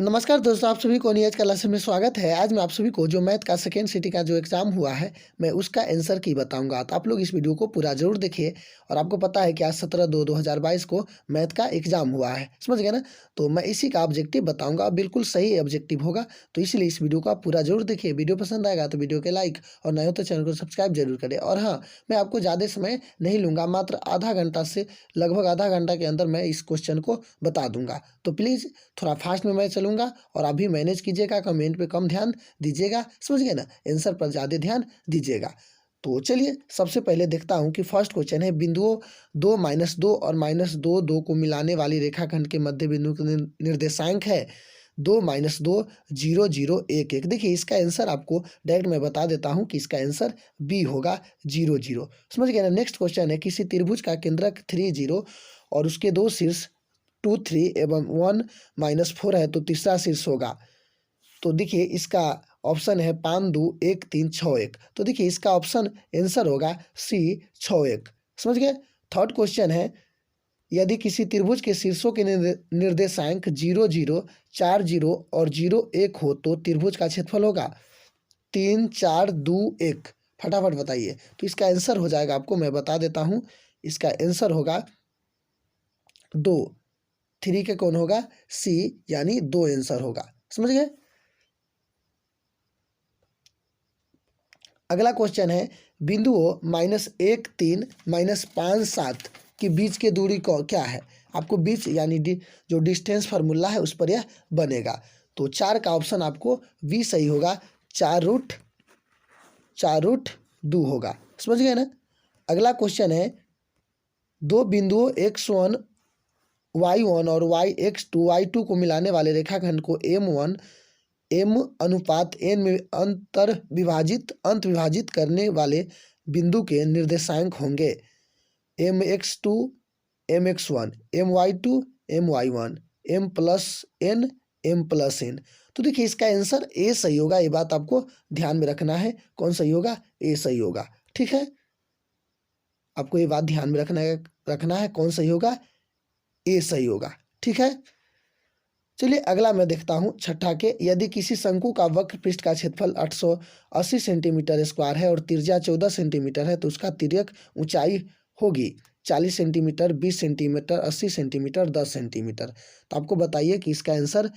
नमस्कार दोस्तों, आप सभी को नियत क्लास में स्वागत है। आज मैं आप सभी को जो मैथ का सेकेंड सिटी का जो एग्ज़ाम हुआ है, मैं उसका आंसर की बताऊंगा। तो आप लोग इस वीडियो को पूरा ज़रूर देखिए। और आपको पता है कि आज 17/2/2022 को मैथ का एग्ज़ाम हुआ है, समझ गए ना। तो मैं इसी का ऑब्जेक्टिव बताऊंगा, बिल्कुल सही ऑब्जेक्टिव होगा। तो इसलिए इस वीडियो को आप पूरा जरूर देखिए। वीडियो पसंद आएगा तो वीडियो के लाइक और नए हो तो चैनल को सब्सक्राइब जरूर करें। और हाँ, मैं आपको ज़्यादा समय नहीं लूँगा, मात्र आधा घंटा से लगभग आधा घंटा के अंदर मैं इस क्वेश्चन को बता दूंगा। तो प्लीज़ थोड़ा फास्ट में मैं चलूँगा और आप भी मैनेज कीजिएगा, कमेंट पे कम ध्यान दीजिएगा, समझ गए ना। आंसर पर ज़्यादा ध्यान दीजिएगा। तो चलिए सबसे पहले देखता हूँ कि फर्स्ट क्वेश्चन है, बिंदुओं 2 -2 और -2 को मिलाने वाली रेखाखंड के मध्य बिंदु का निर्देशांक है 2 -2 0 0 1 1। देखिए इसका आंसर आपको डायरेक्ट मैं बता देता हूँ कि इसका आंसर बी होगा 0 0, समझ गए ना। नेक्स्ट क्वेश्चन है, किसी त्रिभुज का केंद्रक 3 0 और उसके दो शीर्ष 2 3 एवं 1 -4 है तो तीसरा शीर्ष होगा। तो देखिए इसका ऑप्शन है 5 2 1 3 6 1। तो देखिए इसका ऑप्शन आंसर होगा सी 6 1, समझ गए। थर्ड क्वेश्चन है, यदि किसी त्रिभुज के शीर्षों के निर्देशांक 0 0 4 0 और 0 1 हो तो त्रिभुज का क्षेत्रफल होगा 3 4 2 1। फटाफट बताइए। तो इसका आंसर हो जाएगा, आपको मैं बता देता हूँ, इसका आंसर होगा 2। 3 के कौन होगा? सी, यानी 2 आंसर होगा, समझ गए। अगला क्वेश्चन है, बिंदुओं -1 3 -5 7 के बीच की दूरी को क्या है? आपको बीच यानी जो डिस्टेंस फार्मूला है उस पर यह बनेगा। तो 4 का ऑप्शन आपको बी सही होगा, 4√2 होगा, समझ गए ना। अगला क्वेश्चन है, दो बिंदुओं x1 y1 और y(x2 y2) को मिलाने वाले रेखाखंड को m1 m/n में अंत विभाजित करने वाले बिंदु के निर्देशांक होंगे mx2 mx1 my2 my1 m+n m+n। तो देखिए इसका आंसर ए सही होगा। ये बात आपको ध्यान में रखना है। कौन सही होगा? ए सही होगा, ठीक है। आपको ये बात ध्यान में रखना है कौन सही होगा? ए सही होगा, ठीक है। चलिए अगला मैं देखता हूँ छठा के, यदि किसी शंकु का वक्र पृष्ठ का क्षेत्रफल 880 सेंटीमीटर स्क्वायर है और त्रिज्या 14 सेंटीमीटर है तो उसका तिर्यक ऊंचाई होगी 40 सेंटीमीटर, 20 सेंटीमीटर, 80 सेंटीमीटर, 10 सेंटीमीटर। तो आपको बताइए कि इसका आंसर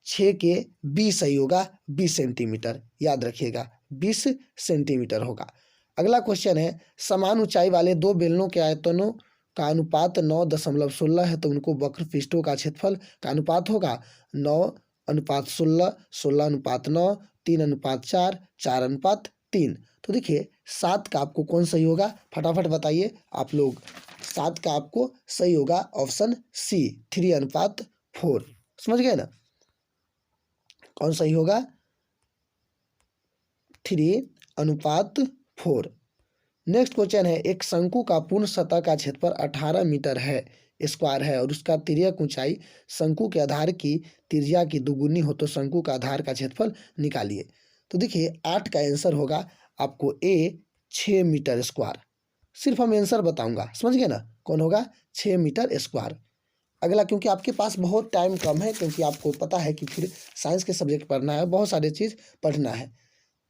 6 के बी सही होगा, 20 सेंटीमीटर, याद रखिएगा 20 सेंटीमीटर होगा। अगला क्वेश्चन है, समान ऊंचाई वाले दो बेलनों के आयतनों का अनुपात 9.16 है तो उनको वक्र पृष्ठों का क्षेत्रफल का अनुपात होगा 9:16, 16:9, 3:4, 4:3। तो देखिए 7 का आपको कौन सही होगा? फटाफट बताइए आप लोग। 7 का आपको सही होगा ऑप्शन सी, 3:4, समझ गए ना। कौन सही होगा? 3:4। नेक्स्ट क्वेश्चन है, एक शंकु का पूर्ण सतह का क्षेत्रफल 18 मीटर है स्क्वायर है और उसका तिर्यक ऊंचाई शंकु के आधार की त्रिज्या की दुगुनी हो तो शंकु का आधार का क्षेत्रफल निकालिए। तो देखिए 8 का आंसर होगा आपको ए, 6 मीटर स्क्वायर। सिर्फ हम आंसर बताऊंगा, समझ गए ना। कौन होगा? 6 मीटर स्क्वायर। अगला, क्योंकि आपके पास बहुत टाइम कम है, क्योंकि आपको पता है कि फिर साइंस के सब्जेक्ट पढ़ना है, बहुत सारी चीज़ पढ़ना है।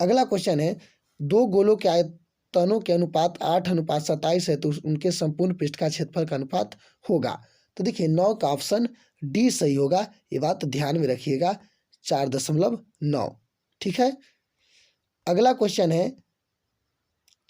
अगला क्वेश्चन है, दो गोलों के आयतनों के अनुपात 8:27 है तो उनके संपूर्ण पृष्ठ का क्षेत्रफल का अनुपात होगा। तो देखिए 9 का ऑप्शन डी सही होगा। ये बात ध्यान में रखिएगा, 4.9, ठीक है। अगला क्वेश्चन है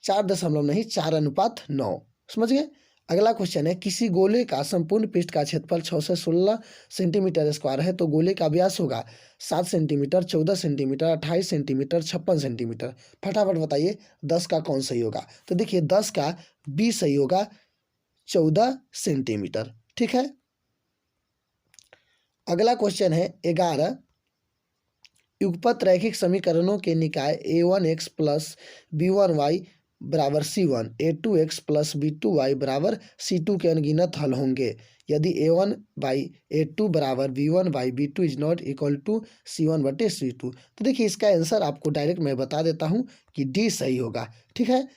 4 नहीं 4:9, समझ गए। अगला क्वेश्चन है, किसी गोले का संपूर्ण पृष्ठ का क्षेत्रफल 6 से 16 सेंटीमीटर स्क्वायर है तो गोले का व्यास होगा 7 सेंटीमीटर, 14 सेंटीमीटर, 28 सेंटीमीटर, 56 सेंटीमीटर। फटाफट बताइए 10 का कौन सही होगा? तो देखिए 10 का बी सही होगा, 14 सेंटीमीटर, ठीक है। अगला क्वेश्चन है 11, युगपत रैखिक समीकरणों के निकाय a1x प्लस b1y बराबर c1, a2x प्लस b2y बराबर c2 के अनगिनत हल होंगे यदि a1/a2 बराबर b1/b2 is not equal to c1/c2। तो देखिए इसका आंसर आपको डायरेक्ट मैं बता देता हूँ कि डी सही होगा, ठीक है।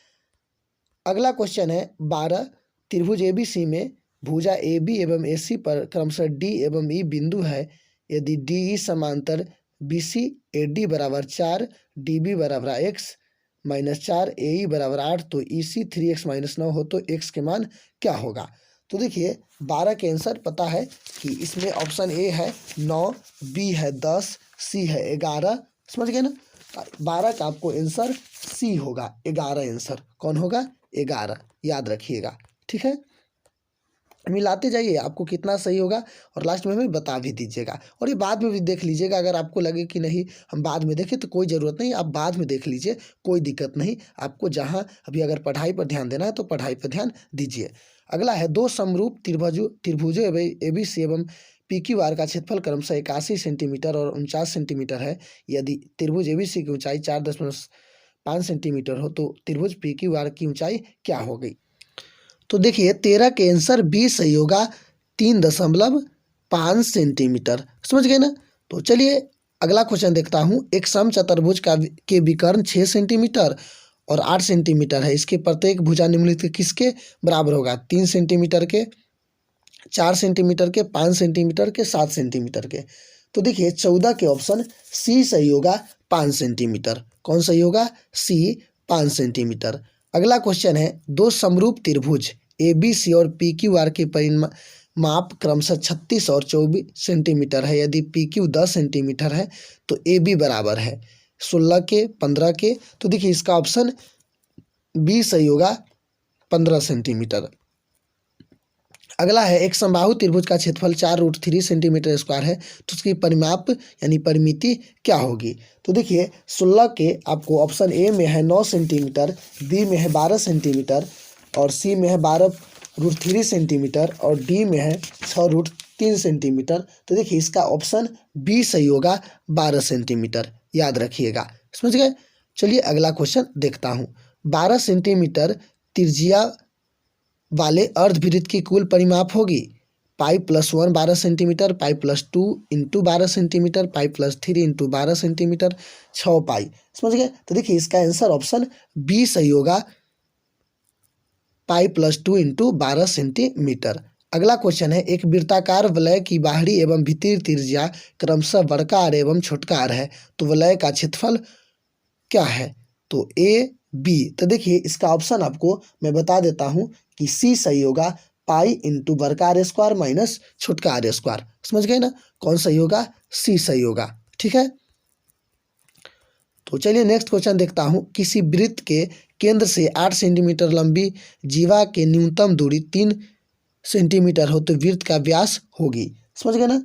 अगला क्वेश्चन है 12, त्रिभुज ABC में भुजा AB एवं AC पर क्रमशः D एवं E बिंदु है, यदि डी समांतर बी सी, ए डी बराबर 4, डी बी बराबर x माइनस 4, ए ई बराबर 8, तो ई सी 3x माइनस 9 हो तो x के मान क्या होगा। तो देखिए 12 के आंसर पता है कि इसमें ऑप्शन ए है 9, बी है 10, सी है 11, समझ गए ना। 12 का आपको आंसर सी होगा, 11 आंसर कौन होगा, 11 याद रखिएगा, ठीक है। मिलाते जाइए आपको कितना सही होगा और लास्ट में हमें बता भी दीजिएगा, और ये बाद में भी देख लीजिएगा। अगर आपको लगे कि नहीं हम बाद में देखें तो कोई ज़रूरत नहीं, आप बाद में देख लीजिए, कोई दिक्कत नहीं। आपको जहाँ अभी अगर पढ़ाई पर ध्यान देना है तो पढ़ाई पर ध्यान दीजिए। अगला है दो समरूप त्रिभुजों ए बी सी एवं पी क्यू आर का क्षेत्रफल क्रमशः 81 सेंटीमीटर और 49 सेंटीमीटर है। यदि त्रिभुज ए बी सी की ऊंचाई 4.5 सेंटीमीटर हो तो त्रिभुज पी क्यू आर की ऊंचाई क्या होगी। तो देखिए 13 के आंसर बी सही होगा, 3.5 सेंटीमीटर, समझ गए ना। तो चलिए अगला क्वेश्चन देखता हूँ। एक समचतुर्भुज के विकर्ण 6 सेंटीमीटर और 8 सेंटीमीटर है। इसके प्रत्येक भुजा निम्नलिखित किसके बराबर होगा, 3 सेंटीमीटर के, 4 सेंटीमीटर के, 5 सेंटीमीटर के, 7 सेंटीमीटर के। तो देखिए 14 के ऑप्शन सी सही होगा, 5 सेंटीमीटर। कौन सही होगा, सी 5 सेंटीमीटर। अगला क्वेश्चन है दो समरूप त्रिभुज ए बी सी और पी क्यू आर के परिमाप क्रमशः 36 और 24 सेंटीमीटर है। यदि पी क्यू 10 सेंटीमीटर है तो ए बी बराबर है 16 के, 15 के। तो देखिए इसका ऑप्शन बी सही होगा, 15 सेंटीमीटर। अगला है एक समबाहु त्रिभुज का क्षेत्रफल 4√3 सेंटीमीटर स्क्वायर है, तो उसकी परिमाप यानी परिमिति क्या होगी। तो देखिए 16 के आपको ऑप्शन ए में है 9 सेंटीमीटर, बी में है 12 सेंटीमीटर और सी में है 12√3 सेंटीमीटर और डी में है 6√3 सेंटीमीटर। तो देखिए इसका ऑप्शन बी सही होगा, 12 सेंटीमीटर, याद रखिएगा, समझ गए। चलिए अगला क्वेश्चन देखता हूँ। 12 सेंटीमीटर त्रिज्या वाले अर्धवृत्त की कुल परिमाप होगी pi plus 1 12 centimetre, pi plus 2 into 12 centimetre, pi plus 3 into 12 centimetre, 6 पाई, समझ गए। तो देखिए इसका आंसर ऑप्शन बी सही होगा, पाई प्लस 2 इंटू 12 सेंटीमीटर। अगला क्वेश्चन है एक वृत्ताकार वलय की बाहरी एवं भीतरी त्रिज्या क्रमशः बड़का आर एवं छोटका आर है, तो वलय का क्षेत्रफल क्या है। तो ए बी। तो देखिए इसका ऑप्शन आपको मैं बता देता हूँ कि सी सही होगा, पाई इंटू बड़का आर स्क्वायर माइनस छोटका आर स्क्वायर, समझ गए ना। कौन सही होगा, सी सही होगा, ठीक है। तो चलिए नेक्स्ट क्वेश्चन देखता हूँ। किसी वृत्त के केंद्र से 8 सेंटीमीटर लंबी जीवा के न्यूनतम दूरी 3 सेंटीमीटर हो तो वृत्त का व्यास होगी, समझ गए ना।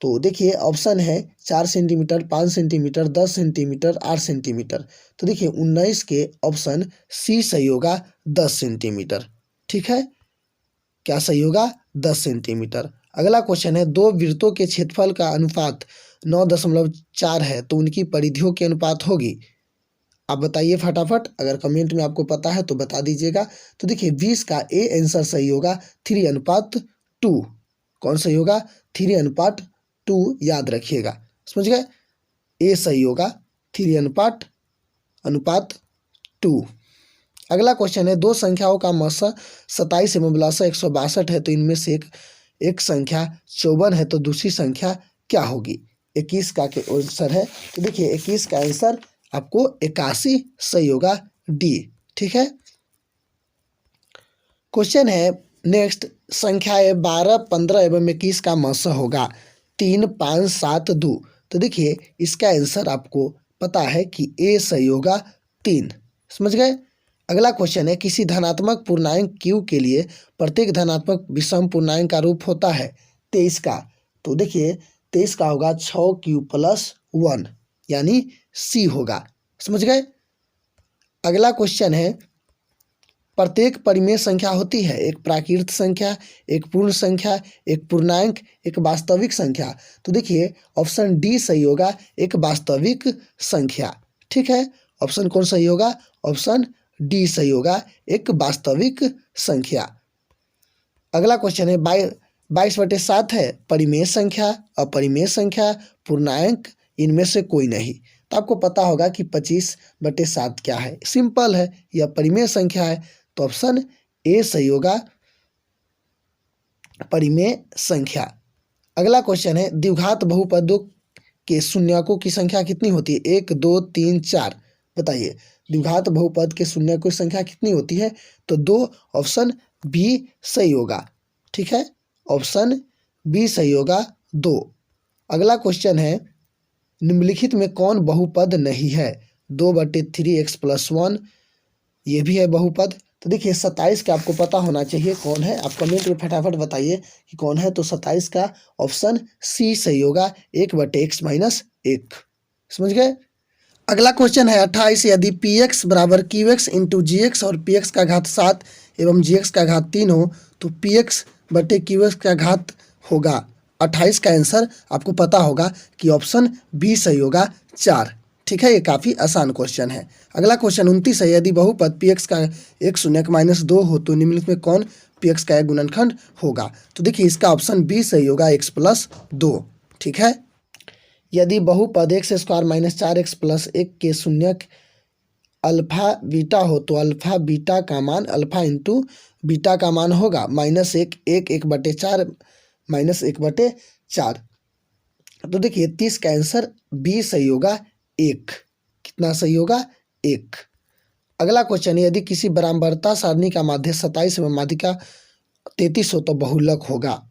तो देखिए ऑप्शन है 4 सेंटीमीटर, 5 सेंटीमीटर, 10 सेंटीमीटर, 8 सेंटीमीटर। तो देखिए 19 के ऑप्शन सी सही होगा, 10 सेंटीमीटर, ठीक है। क्या सही होगा, 10 सेंटीमीटर। अगला क्वेश्चन है दो वृत्तों के क्षेत्रफल का अनुपात 9.4 है तो उनकी परिधियों के अनुपात होगी। आप बताइए फटाफट, अगर कमेंट में आपको पता है तो बता दीजिएगा। तो देखिए 20 का ए आंसर सही होगा, 3:2। कौन सही होगा, 3:2, याद रखिएगा, समझ गए। ए सही होगा, 3:2। अगला क्वेश्चन है दो संख्याओं का मसा 27 एवं लसा 162 है तो इनमें से एक संख्या 54 है तो दूसरी संख्या क्या होगी। 21 का आंसर है। तो देखिए 21 का आंसर आपको 81 सही होगा, डी, ठीक है। क्वेश्चन है नेक्स्ट संख्याएं 12, 15 एवं 21 का मसा होगा 3, 5, 7, 2। तो देखिए इसका आंसर आपको पता है कि ए सही होगा, 3, समझ गए। अगला क्वेश्चन है किसी धनात्मक पूर्णांक q के लिए प्रत्येक धनात्मक विषम पूर्णांक का रूप होता है 23 का। तो देखिए 23 का होगा 6q + 1 यानी सी होगा, समझ गए। अगला क्वेश्चन है प्रत्येक परिमेय संख्या होती है एक प्राकृत संख्या, एक पूर्ण संख्या, एक पूर्णांक, एक वास्तविक संख्या। तो देखिए ऑप्शन डी सही होगा, एक वास्तविक संख्या, ठीक है। ऑप्शन कौन सही होगा, ऑप्शन डी सही होगा, एक वास्तविक संख्या। अगला क्वेश्चन है 22/7 है परिमेय संख्या, अपरिमेय संख्या, पूर्णांक, इनमें से कोई नहीं। तो आपको पता होगा कि 25/7 क्या है, सिंपल है, यह परिमेय संख्या है। तो ऑप्शन ए सही होगा, परिमेय संख्या। अगला क्वेश्चन है द्विघात बहुपदों के शून्यकों की संख्या कितनी होती है? 1 2 3 4 बताइए। द्विघात बहुपद के शून्यकों की संख्या कितनी होती है? तो 2। ऑप्शन बी सही होगा। ठीक है, ऑप्शन बी सही होगा 2। अगला क्वेश्चन है निम्नलिखित में कौन बहुपद नहीं है? 2/3x+1 ये भी है बहुपद। तो देखिए 27 का आपको पता होना चाहिए कौन है, आप कमेंट में फटाफट बताइए कि कौन है। तो 27 का ऑप्शन सी सही होगा, 1/x-1। समझ गए। अगला क्वेश्चन है 28 यदि पी एक्स बराबर क्यू एक्स इंटू जी एक्स और पी एक्स का घात 7 एवं जी एक्स का घात 3 हो तो पी एक्स बटे क्यू एक्स का घात होगा। 28 का आंसर आपको पता होगा कि ऑप्शन बी सही होगा 4। ठीक है, ये काफ़ी आसान क्वेश्चन है। अगला क्वेश्चन 29 है यदि बहुपद पी एक्स का एक शून्यक -2 हो तो निम्नलिखित में कौन पी एक्स का एक गुणनखंड होगा? तो देखिए इसका ऑप्शन बी सही होगा, x+2। ठीक है, यदि बहुपद x² - 4x+1 के शून्यक अल्फा बीटा हो तो अल्फा बीटा का मान अल्फा इंटू बीटा का मान होगा -1 1/4 -1/4। तो देखिए 30 का आंसर बी सही होगा 1। कितना सही होगा? 1। अगला क्वेश्चन है यदि किसी बराबरता सारणी का माध्य 27 एवं माध्यिका 33 हो तो बहुलक होगा।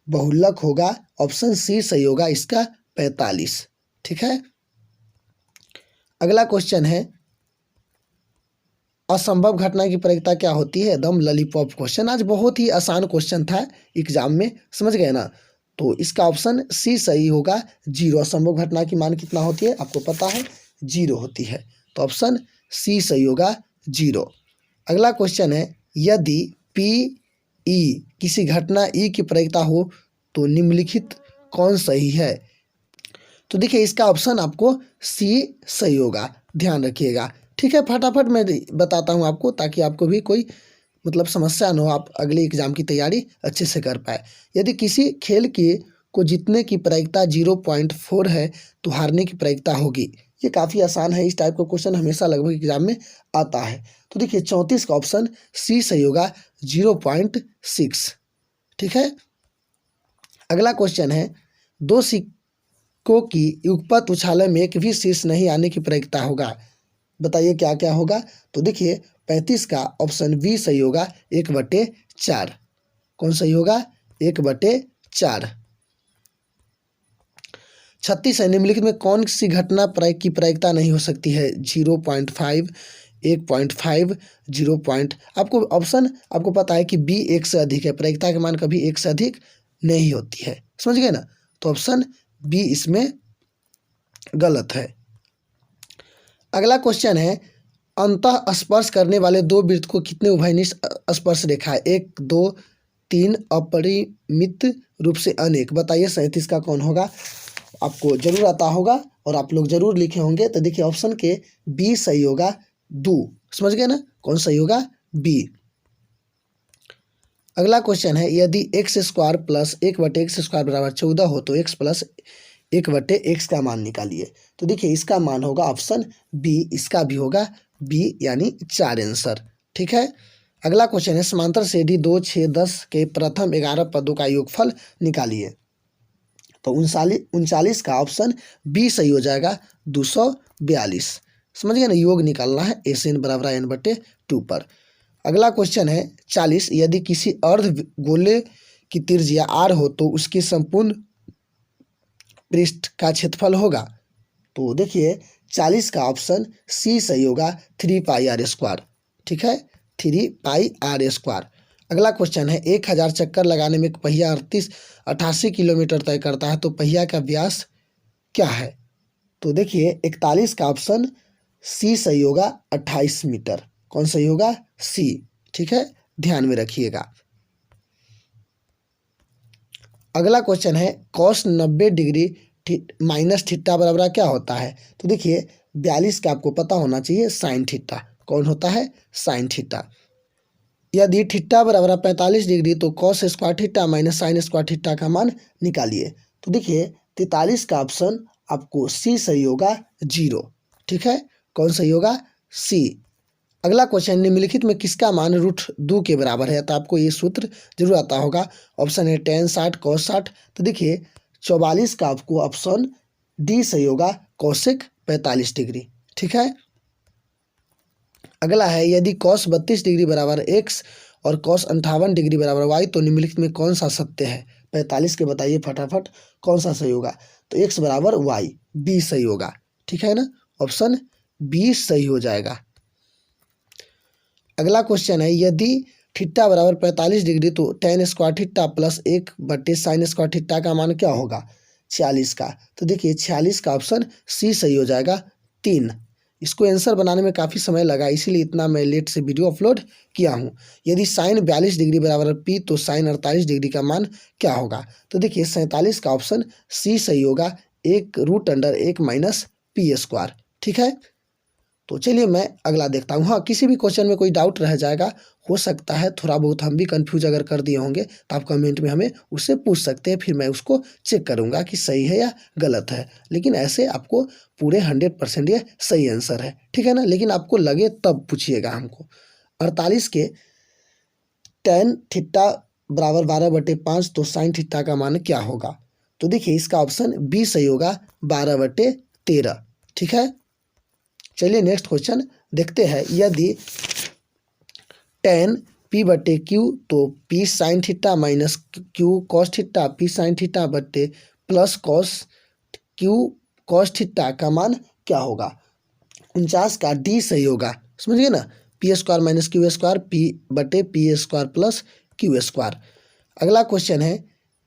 बहुलक होगा, ऑप्शन सी सही होगा इसका 45। ठीक है, अगला क्वेश्चन है असंभव घटना की प्रयोक्ता क्या होती है? एकदम लॉलीपॉप क्वेश्चन, आज बहुत ही आसान क्वेश्चन था एग्जाम में, समझ गए ना। तो इसका ऑप्शन सी सही होगा 0। असंभव घटना की मान कितना होती है आपको पता है? 0 होती है। तो ऑप्शन सी सही होगा 0। अगला क्वेश्चन है यदि पी ई किसी घटना ई की प्रयोक्ता हो तो निम्नलिखित कौन सही है? तो देखिए इसका ऑप्शन आपको सी सही होगा, ध्यान रखिएगा। ठीक है, फटाफट मैं बताता हूँ आपको ताकि आपको भी कोई मतलब समस्या न हो, आप अगले एग्जाम की तैयारी अच्छे से कर पाए। यदि किसी खेल को जीतने की प्रायिकता 0.4 है तो हारने की प्रायिकता होगी। ये काफ़ी आसान है, इस टाइप का क्वेश्चन हमेशा लगभग एग्जाम में आता है। तो देखिए 34 का ऑप्शन सी सही होगा 0.6। ठीक है, अगला क्वेश्चन है दो सिक्कों की युगपत उछालने में एक भी शीर्ष नहीं आने की प्रायिकता होगा। बताइए क्या क्या होगा? तो देखिए 35 का ऑप्शन बी सही होगा 1/4। कौन सही होगा? 1/4। 36 है निम्नलिखित में कौन सी घटना की प्रायिकता नहीं हो सकती है? 0.5 1.5 0. आपको ऑप्शन आपको पता है कि बी 1 से अधिक है, प्रायिकता के मान कभी 1 से अधिक नहीं होती है, समझ गए ना। तो ऑप्शन बी इसमें गलत है। अगला क्वेश्चन है अंतः स्पर्श करने वाले दो वृत्त को कितने उभयनिष्ठ स्पर्श रेखा है? 1 2 3 अपरिमित रूप से अनेक। बताइए 37 का कौन होगा? आपको जरूर आता होगा और आप लोग जरूर लिखे होंगे। तो देखिए ऑप्शन के बी सही होगा 2। समझ गए ना, कौन सही होगा? बी। अगला क्वेश्चन है यदि x² प्लस 1/x² बराबर 14 हो तो x प्लस 1/x का मान निकालिए। तो देखिए इसका मान होगा ऑप्शन बी, इसका भी होगा बी यानी 4 आंसर। ठीक है, अगला क्वेश्चन है समांतर श्रेणी 2 6 10 के प्रथम 11 पदों का योगफल निकालिए। तो 39 का ऑप्शन बी सही हो जाएगा 242। समझ गए ना, योग निकालना है SN बराबर n/2 पर। अगला क्वेश्चन है 40 यदि किसी अर्ध गोले की त्रिज्या r हो तो उसकी संपूर्ण पृष्ठ का क्षेत्रफल होगा। तो देखिए 40 का ऑप्शन सी सही होगा 3πr²। ठीक है, 3πr²। अगला क्वेश्चन है 1000 चक्कर लगाने में एक पहिया 88 किलोमीटर तय करता है तो पहिया का व्यास क्या है? तो देखिए 41 का ऑप्शन सी सही होगा 28 मीटर। कौन सही होगा? सी। ठीक है, ध्यान में रखिएगा। अगला क्वेश्चन है cos 90 डिग्री माइनस थीटा बराबर क्या होता है? तो देखिए 42 का आपको पता होना चाहिए साइन थीटा। कौन होता है? Sine theta. यदि थीटा बराबर 45 डिग्री तो cos square theta minus sine square theta का मान निकालिए। तो देखिए 43 का ऑप्शन आपको सी सही होगा 0। ठीक है, कौन सही होगा? सी। अगला क्वेश्चन, निम्नलिखित में किसका मान √2 के बराबर है? तो आपको ये सूत्र जरूर आता होगा। ऑप्शन है tan 60 cos 60। तो देखिए 44 का आपको ऑप्शन डी सही होगा, कोसेक 45 डिग्री। ठीक है। अगला है, यदि cos 32 डिग्री बराबर x और cos 58 डिग्री बराबर y, तो निम्नलिखित में कौन सा सत्य है? 45 के बताइए फटाफट कौन सा सही होगा? तो x बराबर y, बी सही होगा। ठीक है ना, ऑप्शन बी सही हो जाएगा। अगला क्वेश्चन है, यदि थीटा बराबर 45 डिग्री तो tan square theta plus 1/sin square theta का मान क्या होगा? 46 का। तो देखिए 46 का ऑप्शन सी सही हो जाएगा, 3। इसको आंसर बनाने में काफ़ी समय लगा, इसीलिए इतना मैं लेट से वीडियो अपलोड किया हूँ। यदि साइन 42 डिग्री बराबर पी तो साइन 48 डिग्री का मान क्या होगा? तो देखिए 47 का ऑप्शन सी सही होगा, 1√1 - पी स्क्वायर। ठीक है। तो चलिए मैं अगला देखता हूँ। हाँ, किसी भी क्वेश्चन में कोई डाउट रह जाएगा, हो सकता है थोड़ा बहुत हम भी कंफ्यूज अगर कर दिए होंगे तो आप कमेंट में हमें उससे पूछ सकते हैं, फिर मैं उसको चेक करूँगा कि सही है या गलत है। लेकिन ऐसे आपको पूरे 100% ये सही आंसर है। ठीक है ना, लेकिन आपको लगे तब पूछिएगा हमको। 48 के tan थीटा बराबर 12/5 तो साइन थीटा का मान क्या होगा? तो देखिए इसका ऑप्शन बी सही होगा, 12/13। ठीक है। चलिए नेक्स्ट क्वेश्चन देखते हैं। यदि tan p/q तो p sine theta minus q cos theta p sine theta बटे प्लस q कॉस थीटा का मान क्या होगा? 49 का डी सही होगा, समझिए ना, p² - q² p/p² plus q²। अगला क्वेश्चन है,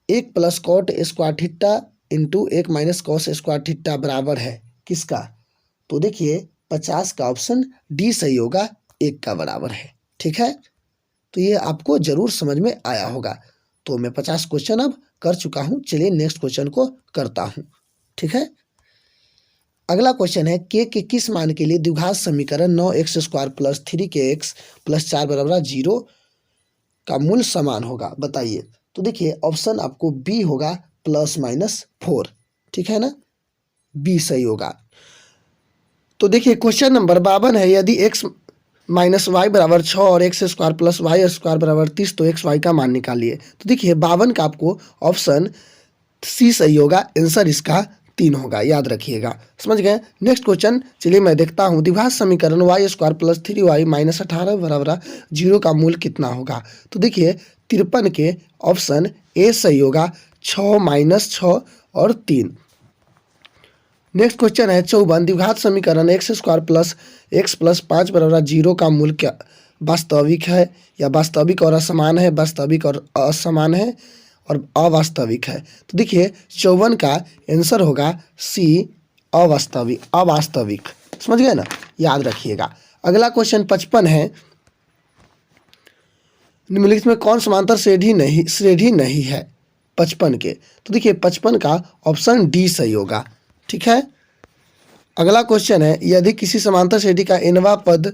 1 + cot square theta into 1 - cos square theta बराबर है किसका? तो देखिए 50 का ऑप्शन डी सही होगा, 1 का बराबर है। ठीक है। तो ये आपको जरूर समझ में आया होगा। तो मैं 50 क्वेश्चन अब कर चुका हूँ। चलिए नेक्स्ट क्वेश्चन को करता हूँ। ठीक है। अगला क्वेश्चन है, के किस मान के लिए द्विघात समीकरण 9x² + 3kx + 4 = 0 का मूल समान होगा? बताइए। तो देखिए ऑप्शन आपको बी होगा, +-4। ठीक है ना, बी सही होगा। तो देखिए क्वेश्चन नंबर 52 है, यदि x - y बराबर 6 और x² + y² बराबर 30 तो x y का मान निकालिए। तो देखिए 52 का आपको ऑप्शन सी सही होगा, आंसर इसका 3 होगा, याद रखिएगा। समझ गए। नेक्स्ट क्वेश्चन चलिए मैं देखता हूँ। द्विघात समीकरण y² + 3y - 18 बराबर 0 का मूल कितना होगा? तो देखिए 53 के ऑप्शन ए सही होगा, 6 - 6 और 3। नेक्स्ट क्वेश्चन है 54, द्विघात समीकरण x² + x + 5 बराबर 0 का मूल क्या वास्तविक है या वास्तविक और असमान है, वास्तविक और असमान है और अवास्तविक है? तो देखिए 54 का आंसर होगा सी, अवास्तविक। समझ गए ना, याद रखिएगा। अगला क्वेश्चन 55 है, निम्नलिखित में कौन समांतर श्रेणी नहीं है 55 के? तो देखिए 55 का ऑप्शन डी सही होगा। ठीक है। अगला क्वेश्चन है, यदि किसी समांतर श्रेणी का nवां पद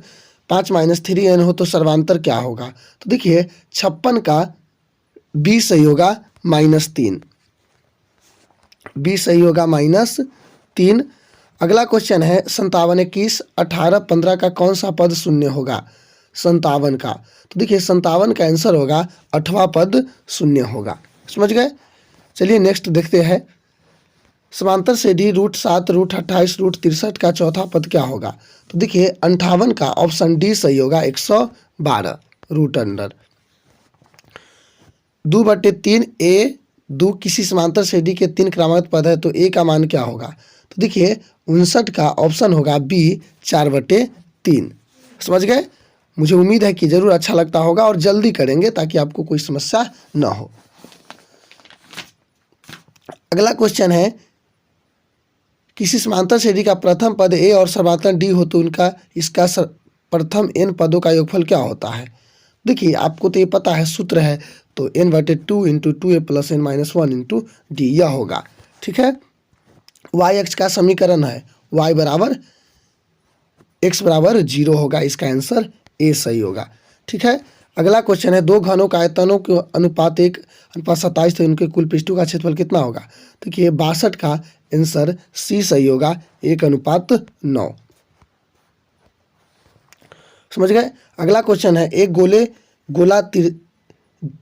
5 - 3n हो तो सर्वांतर क्या होगा? तो देखिए 56 का बी सही होगा, -3। बी सही होगा, -3। अगला क्वेश्चन है 57, 21, 18, 15 का कौन सा पद शून्य होगा? 57 का। तो देखिए 57 का आंसर होगा 8वां पद शून्य होगा। समझ गए। चलिए नेक्स्ट देखते हैं। समांतर श्रेणी √7, √28, √63 का चौथा पद क्या होगा? तो देखिए 58 का ऑप्शन डी सही होगा, 112 √अंडर। 2/3 ए 2 किसी समांतर श्रेणी के 3 क्रमागत पद है तो ए का मान क्या होगा? तो देखिए 59 का ऑप्शन होगा बी, 4/3। समझ गए। मुझे उम्मीद है कि जरूर अच्छा लगता होगा और जल्दी करेंगे ताकि आपको कोई समस्या ना हो। अगला क्वेश्चन है, किसी समांतर श्रेणी का प्रथम पद ए और सर्वांतर डी हो तो इसका प्रथम n पदों का योगफल क्या होता है? देखिए आपको तो ये पता है, सूत्र है, तो n/2 × 2a + n - 1 × d यह होगा। ठीक है। y अक्ष का समीकरण है, y बराबर x बराबर 0 होगा, इसका आंसर ए सही होगा। ठीक है। अगला क्वेश्चन है, दो घनों का आयतनों के अनुपात 1:27 तो इनके कुल पृष्ठों का क्षेत्रफल कितना होगा? देखिए 62 का आंसर सी सही होगा, 1:9। समझ गए। अगला क्वेश्चन है एक गोला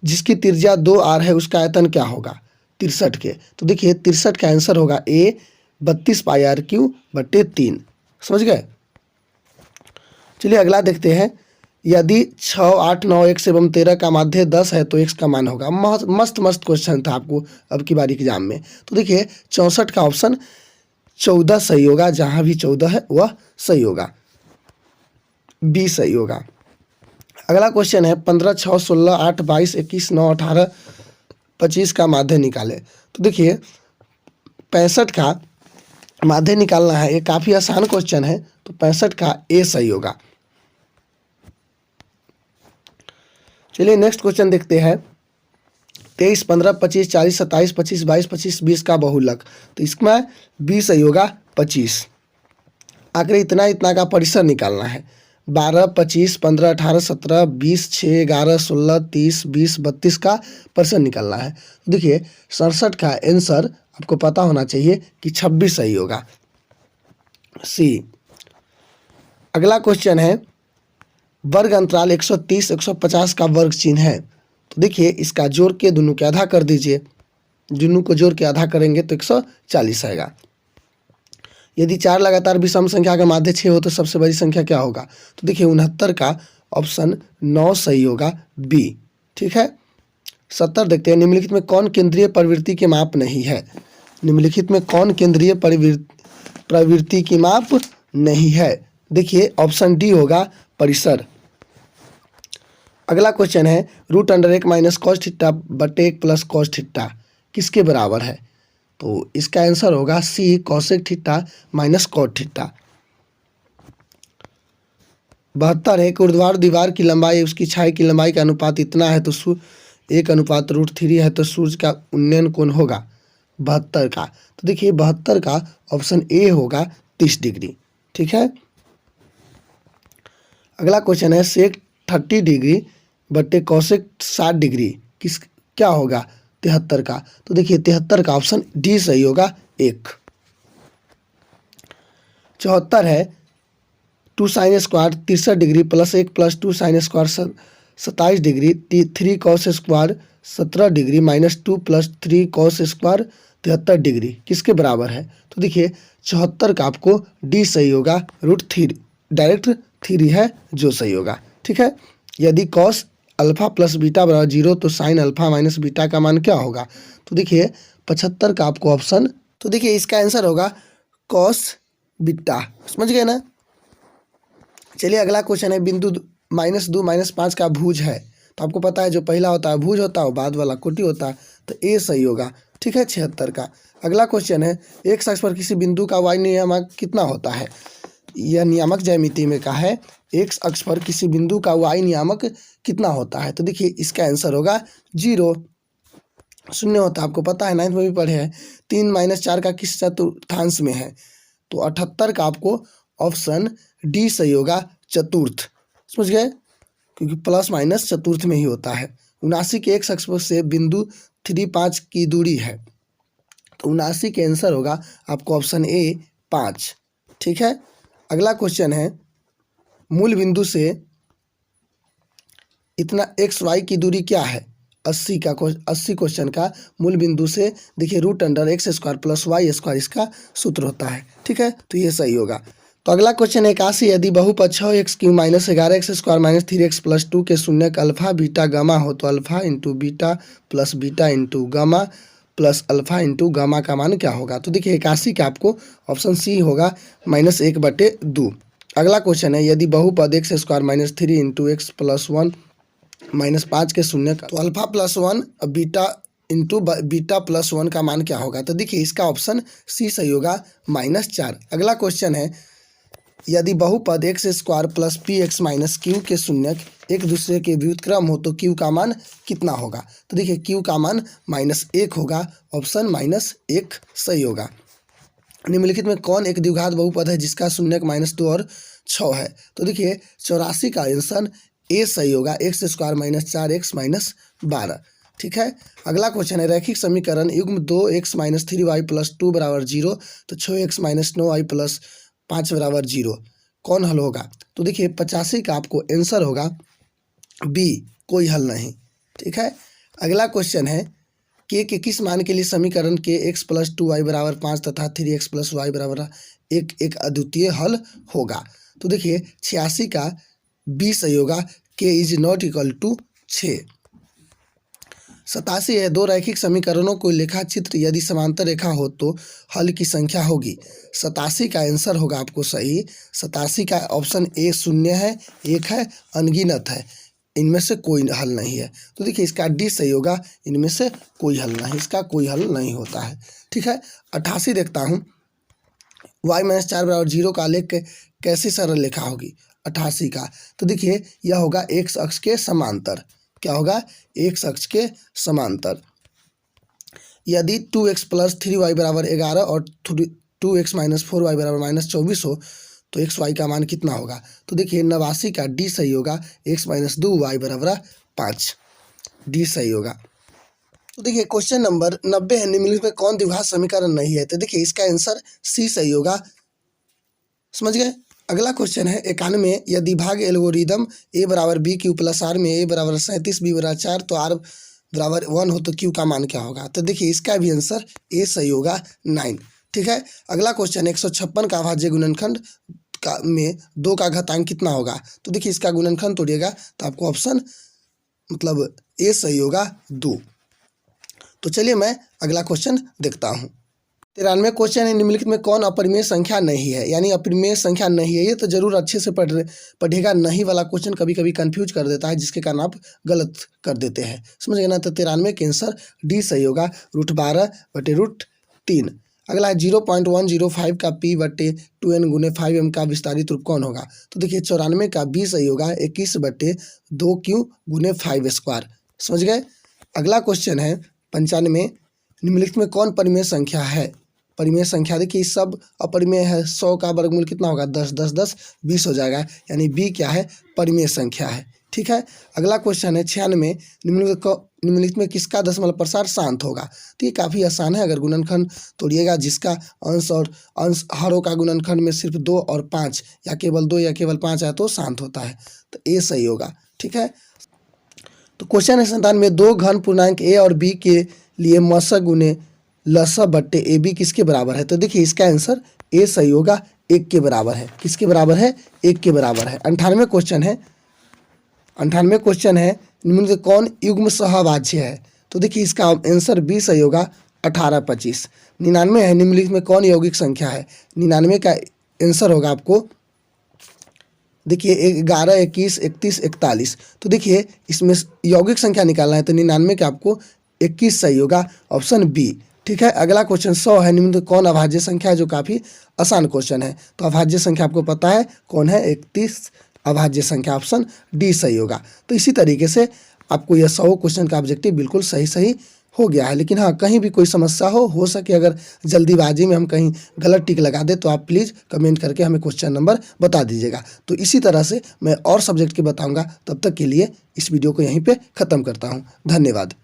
जिसकी त्रिज्या 2r है उसका आयतन क्या होगा 63 के। तो देखिए 63 का आंसर होगा ए 32 पाई आर क्यू बट्टे 3। समझ गए। चलिए अगला देखते हैं। यदि 6, 8, 9, x एवं 13 का माध्य 10 है तो x का मान होगा। मस्त मस्त क्वेश्चन था आपको अब की बारी एग्जाम में। तो देखिए 64 का ऑप्शन 14 सही होगा, जहाँ भी 14 है वह सही होगा, बी सही होगा। अगला क्वेश्चन है 15, 6, 16, 8, 22, 21, 9, 18, 25 का माध्य निकाले। तो देखिए 65 का माध्य निकालना है, ये काफ़ी आसान क्वेश्चन है, तो 65 का ए सही होगा। चलिए नेक्स्ट क्वेश्चन देखते हैं। 23, 15, 25, 40, 27, 25, 22, 25, 20 का बहुलक। तो इसमें बी सही होगा 25। आखिर इतना का परिसर निकालना है। 12, 25, 15, 18, 17, 20, 6, 11, 16, 30, 20, 32 का परिसर निकालना है। तो देखिए 67 का आंसर आपको पता होना चाहिए कि 26 सही होगा, सी। अगला क्वेश्चन है वर्ग अंतराल 130, 150 का वर्ग चिन्ह है। तो देखिए इसका जोड़ के दोनों के आधा कर दीजिए। दोनों को जोड़ के आधा करेंगे तो 140 आएगा। यदि 4 लगातार विषम संख्या का माध्य 6 हो तो सबसे बड़ी संख्या क्या होगा। तो देखिए 69 का ऑप्शन 9 सही होगा, बी। ठीक है। 70 देखते हैं। निम्नलिखित में कौन केंद्रीय प्रवृत्ति के माप नहीं है। निम्नलिखित में कौन केंद्रीय प्रवृत्ति की माप नहीं है। देखिए ऑप्शन डी होगा, परिसर। अगला क्वेश्चन है √1 माइनस कॉस थीटा बटे 1 प्लस कॉस थीटा किसके बराबर है। तो इसका आंसर होगा C, cosec theta minus cot theta. 72 है एक ऊर्ध्वाधर दीवार की लंबाई उसकी छाई की लंबाई का अनुपात इतना है तो 1:√3 है तो सूर्य का उन्नयन कोण होगा 72 का। तो देखिए 72 का ऑप्शन ए होगा 30 डिग्री। ठीक है। अगला क्वेश्चन है सेक 30 डिग्री बट्टे कॉसेक 60 डिग्री क्या होगा 73 का। तो देखिए 73 का ऑप्शन डी सही होगा, 1। 74 है 2 sine square 63 degree plus 1 plus 2 sine square 27 degree 3 cos square 17 degree minus 2 plus 3 cos square 73 degree किसके बराबर है। तो देखिए 74 का आपको डी सही होगा, √3 डायरेक्ट 3 है जो सही होगा। ठीक है। यदि कॉस अल्फा प्लस बीटा बराबर 0 तो साइन अल्फा माइनस बीटा का मान क्या होगा। तो देखिए 75 का आपको ऑप्शन, तो देखिए इसका आंसर होगा कॉस बीटा। समझ गए ना। चलिए अगला क्वेश्चन है बिंदु -2 -5 का भुज है। तो आपको पता है जो पहला होता है भुज होता है वो बाद वाला कोटि होता है, तो ए सही होगा। ठीक है। 76 का। अगला क्वेश्चन है एक अक्ष पर किसी बिंदु का y नियामक कितना होता है। यह नियामक ज्यामिति में का है एक अक्ष पर किसी बिंदु का y नियामक कितना होता है। तो देखिए इसका आंसर होगा 0, शून्य होता है। आपको पता है 9th में भी पढ़े हैं। 3 - 4 का किस चतुर्थांश में है। तो 78 का आपको ऑप्शन डी सही होगा, चतुर्थ। समझ गए, क्योंकि प्लस माइनस चतुर्थ में ही होता है। 79 के एक अक्ष से बिंदु 3, 5 की दूरी है। तो 79 के आंसर होगा आपको ऑप्शन ए, 5। ठीक है। अगला क्वेश्चन है मूल बिंदु से इतना XY की दूरी क्या है। 80 क्वेश्चन का मूल बिंदु से देखिए √x² प्लस y² इसका सूत्र होता है। ठीक है। तो ये सही होगा। तो अगला क्वेश्चन है 81 यदि बहुपद 6x³ minus 11x² minus 3x plus 2 के शून्यक अल्फा बीटा गामा हो तो alpha into beta plus beta into gamma plus alpha into gamma का मान क्या होगा। तो देखिए 81 का आपको ऑप्शन सी होगा, -1/2। अगला क्वेश्चन है यदि बहुपद x² minus 3 into x plus 1 minus 5 के शून्यक तो alpha plus 1 beta into beta plus 1 का मान क्या होगा। तो देखिए इसका ऑप्शन सी सही होगा, -4। अगला क्वेश्चन है यदि बहुपद x² plus px minus q के शून्यक एक दूसरे के व्युत्क्रम हो तो q का मान कितना होगा। तो देखिए q का मान -1 होगा, ऑप्शन -1 सही होगा। निम्नलिखित में कौन एक द्विघात बहुपद है जिसका शून्यक -2 और 6 है। तो देखिए 84 का आंसर ए सही होगा, x² माइनस 4x माइनस 12। ठीक है। अगला क्वेश्चन है रैखिक समीकरण युग्म 2x - 3y प्लस 2 बराबर 0 तो 6x - 9y प्लस 5 बराबर 0 कौन हल होगा? तो देखिए 85 का आपको आंसर होगा बी, कोई हल नहीं। ठीक है। अगला क्वेश्चन है के किस मान के लिए समीकरण के x + 2y = 5 तथा 3x + y = 1 एक अद्वितीय हल होगा? तो देखिए 86 का बी सही होगा, के इज नॉट इक्वल टू 6। 87 है, दो रैखिक समीकरणों को लेखा चित्र यदि समांतर रेखा हो तो हल की संख्या होगी। 87 का आंसर होगा आपको सही। 87 का ऑप्शन ए 0 है, 1 है, अनगिनत है, इनमें से कोई हल नहीं है। तो देखिए इसका डी सही होगा, इनमें से कोई हल नहीं, इसका कोई हल नहीं होता है। ठीक है। 88 देखता हूँ, y - 4 = 0 का आलेख कैसी सरल रेखा होगी? 88 का, तो देखिए यह होगा x अक्ष के समांतर। क्या होगा? x अक्ष के समांतर। यदि 2x + 3y = 11 और 2x - 4y = -24 हो तो x y का मान कितना होगा? तो देखिए 89 का डी सही होगा, x - 2y = 5, डी सही होगा। तो देखिए क्वेश्चन नंबर 90 है, निम्नलिखित में कौन द्विघात समीकरण नहीं है? तो देखिए इसका आंसर सी सही होगा। समझ गए? अगला क्वेश्चन है 91, यदि भाग एल्गोरिदम a = b³ + r में a = 37 b = 4 तो r = 1 हो तो q का मान क्या होगा? तो देखिए इसका भी आंसर ए सही होगा, 9। ठीक है। अगला क्वेश्चन 156 का अभाज्य गुणनखंड का में 2 का घातांक कितना होगा? तो देखिए इसका गुणनखंड तोड़िएगा तो आपको ऑप्शन मतलब ए सही होगा, 2। तो चलिए मैं अगला क्वेश्चन देखता हूँ। 93 क्वेश्चन है, निम्नलिखित में कौन अपरिमेय संख्या नहीं है? यानी अपरिमेय संख्या नहीं है, ये तो जरूर अच्छे से पढ़ेगा। नहीं वाला क्वेश्चन कभी कभी कंफ्यूज कर देता है, जिसके कारण आप गलत कर देते हैं। समझ गए ना? तो 93 के आंसर डी सही होगा, √12/√3। अगला है 0.105 का p/2n × 5m का विस्तारित रूप कौन होगा? तो देखिए 94 का बी सही होगा, 21/2q × 5² समझ गए? अगला क्वेश्चन है 95, निम्नलिखित में कौन परिमेय संख्या है? परिमेय संख्या देखिए सब अपरिमेय है। 100 का वर्गमूल कितना होगा? 10, 10, 10, 20 हो जाएगा, यानी बी क्या है? परिमेय संख्या है। ठीक है। अगला क्वेश्चन है 96, निम्नलिखित में किसका दशमलव प्रसार शांत होगा? तो ये काफ़ी आसान है। अगर गुणनखंड तोड़िएगा जिसका अंश और अंश हरों का गुणनखंड में सिर्फ 2 और 5 या केवल 2 या केवल 5 है तो शांत होता है, तो ए सही होगा। ठीक है। तो क्वेश्चन है 97, 2 घन पूर्णांक ए और बी के लिए मस गुने लस/AB किसके बराबर है? तो देखिए इसका आंसर ए सही होगा, 1 के बराबर है। किसके बराबर है? 1 के बराबर है। 98 क्वेश्चन है, 98 क्वेश्चन है, निम्नलिखित कौन युग्म सहभाज्य है? तो देखिए इसका आंसर बी सही होगा, 18, 25। 99 है, निम्नलिखित में कौन यौगिक संख्या है? 99 का आंसर होगा आपको देखिए 11, 21, 31, 41। तो देखिए इसमें यौगिक संख्या निकालना है, तो 99 का आपको 21 सही होगा, ऑप्शन बी। ठीक है। अगला क्वेश्चन 100 है, निम्नलिखित कौन अभाज्य संख्या है? जो काफ़ी आसान क्वेश्चन है। तो अभाज्य संख्या आपको पता है कौन है? 31 अभाज्य संख्या, ऑप्शन डी सही होगा। तो इसी तरीके से आपको यह 100 क्वेश्चन का ऑब्जेक्टिव बिल्कुल सही सही हो गया है। लेकिन हाँ, कहीं भी कोई समस्या हो सके अगर जल्दीबाजी में हम कहीं गलत टिक लगा दे तो आप प्लीज़ कमेंट करके हमें क्वेश्चन नंबर बता दीजिएगा। तो इसी तरह से मैं और सब्जेक्ट के बताऊंगा। तब तक के लिए इस वीडियो को यहीं पे ख़त्म करता हूं। धन्यवाद।